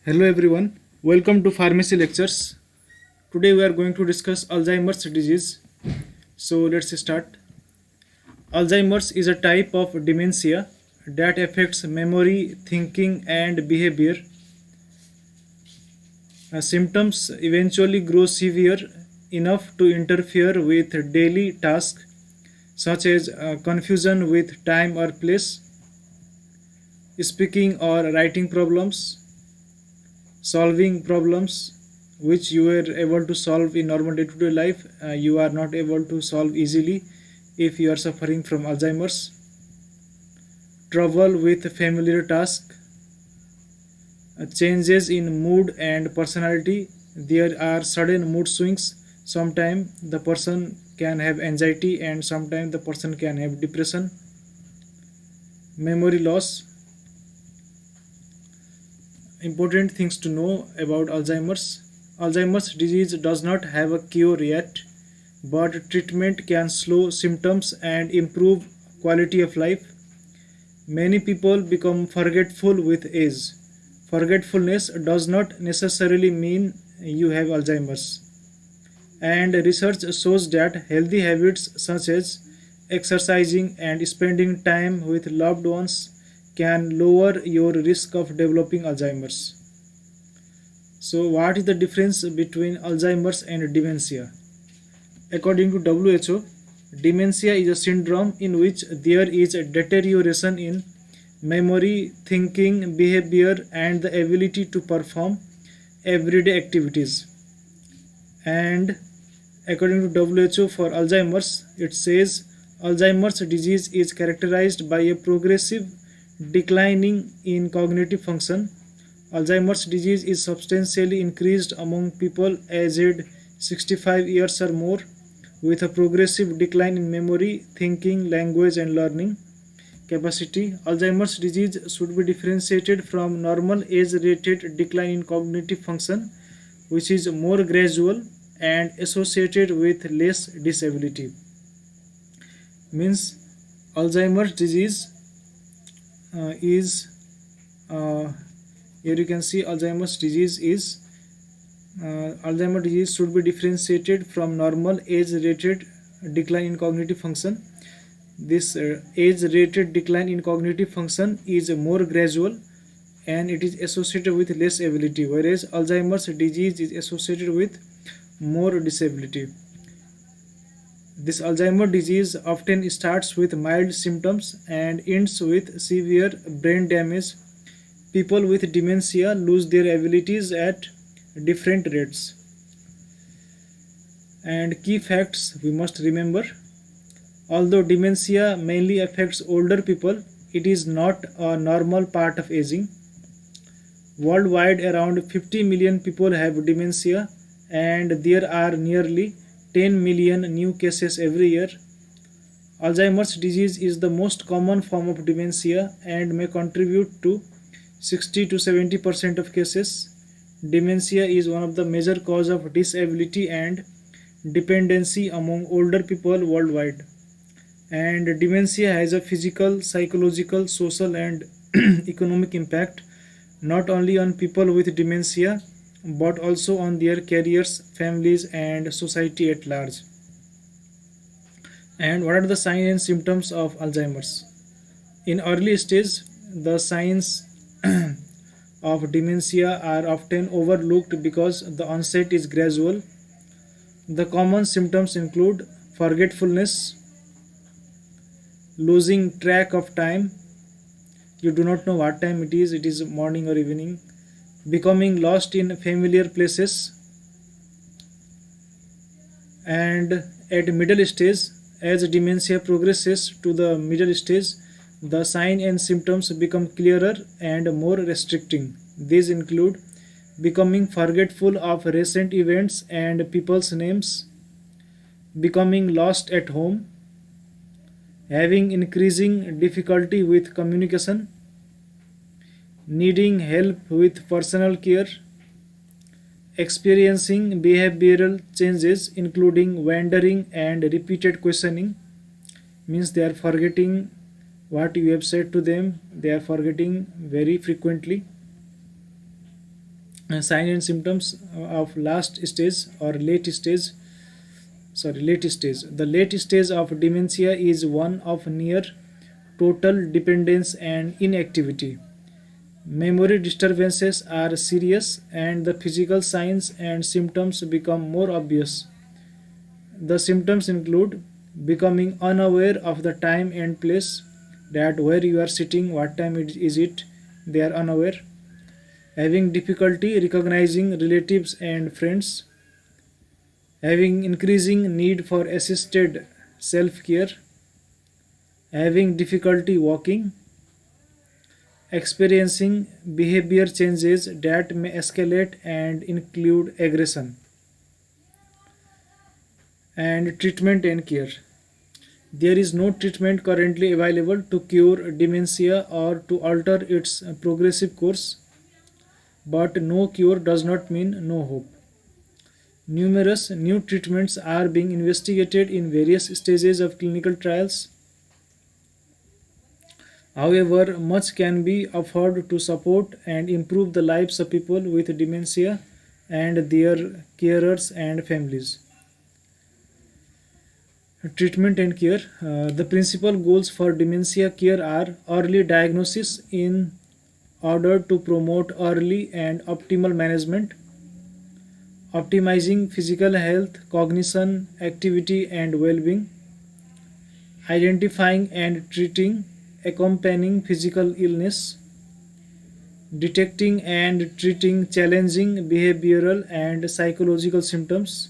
Hello everyone, welcome to Pharmacy Lectures. Today we are going to discuss Alzheimer's disease. So let's start. Alzheimer's is a type of dementia that affects memory, thinking, and behavior. Symptoms eventually grow severe enough to interfere with daily tasks such as confusion with time or place, speaking or writing problems, solving problems which you were able to solve in normal day-to-day life, you are not able to solve easily if you are suffering from Alzheimer's. Trouble with familiar tasks, changes in mood and personality. There are sudden mood swings. Sometimes the person can have anxiety and sometimes the person can have depression. Memory loss. Important things to know about Alzheimer's. Alzheimer's disease does not have a cure yet, but treatment can slow symptoms and improve quality of life. Many people become forgetful with age. Forgetfulness does not necessarily mean you have Alzheimer's. And research shows that healthy habits such as exercising and spending time with loved ones can lower your risk of developing Alzheimer's. So, what is the difference between Alzheimer's and dementia? According to WHO, dementia is a syndrome in which there is a deterioration in memory, thinking, behavior, and the ability to perform everyday activities. And according to WHO, for Alzheimer's, it says Alzheimer's disease is characterized by a progressive declining in cognitive function. Alzheimer's disease is substantially increased among people aged 65 years or more, with a progressive decline in memory, thinking, language, and learning capacity. Alzheimer's disease should be differentiated from normal age-related decline in cognitive function, which is more gradual and associated with less disability. Means Alzheimer's disease is here you can see Alzheimer's disease is Alzheimer's disease should be differentiated from normal age-related decline in cognitive function. This age-related decline in cognitive function is more gradual and it is associated with less ability, whereas Alzheimer's disease is associated with more disability. This Alzheimer's disease often starts with mild symptoms and ends with severe brain damage. People with dementia lose their abilities at different rates. And key facts we must remember: although dementia mainly affects older people, it is not a normal part of aging. Worldwide, around 50 million people have dementia, and there are nearly 10 million new cases every year. Alzheimer's disease is the most common form of dementia and may contribute to 60 to 70% of cases. Dementia is one of the major causes of disability and dependency among older people worldwide. And dementia has a physical, psychological, social, and economic impact not only on people with dementia but also on their careers, families, and society at large. And what are the signs and symptoms of Alzheimer's? In early stage, the signs of dementia are often overlooked because the onset is gradual. The common symptoms include forgetfulness, losing track of time, you do not know what time it is morning or evening, becoming lost in familiar places, and at middle stage, as dementia progresses to the middle stage, the signs and symptoms become clearer and more restricting. These include becoming forgetful of recent events and people's names, becoming lost at home, having increasing difficulty with communication, needing help with personal care, experiencing behavioral changes including wandering and repeated questioning, means they are forgetting what you have said to them, they are forgetting very frequently. Sign and symptoms of last stage or late stage. Late stage. The late stage of dementia is one of near total dependence and inactivity. Memory disturbances are serious and the physical signs and symptoms become more obvious. The symptoms include becoming unaware of the time and place, that where you are sitting, what time is it, they are unaware. Having difficulty recognizing relatives and friends, having increasing need for assisted self-care, having difficulty walking, experiencing behavior changes that may escalate and include aggression, and treatment and care. There is no treatment currently available to cure dementia or to alter its progressive course, but no cure does not mean no hope. Numerous new treatments are being investigated in various stages of clinical trials. However, much can be offered to support and improve the lives of people with dementia and their carers and families. Treatment and care. The principal goals for dementia care are early diagnosis in order to promote early and optimal management, optimizing physical health, cognition, activity, and well being, identifying and treating accompanying physical illness, detecting and treating challenging behavioral and psychological symptoms,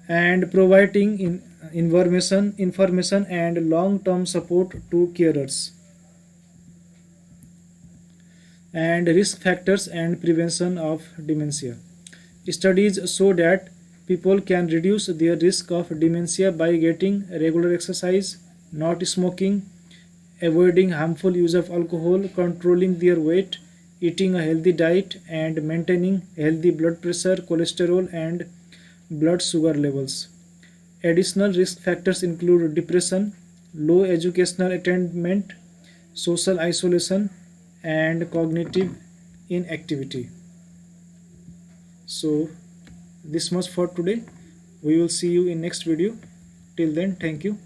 and providing information and long-term support to carers, and risk factors and prevention of dementia. Studies show that people can reduce their risk of dementia by getting regular exercise, not smoking, avoiding harmful use of alcohol, controlling their weight, eating a healthy diet, and maintaining healthy blood pressure, cholesterol, and blood sugar levels. Additional risk factors include depression, low educational attainment, social isolation, and cognitive inactivity. So, this much for today. We will see you in next video. Till then, thank you.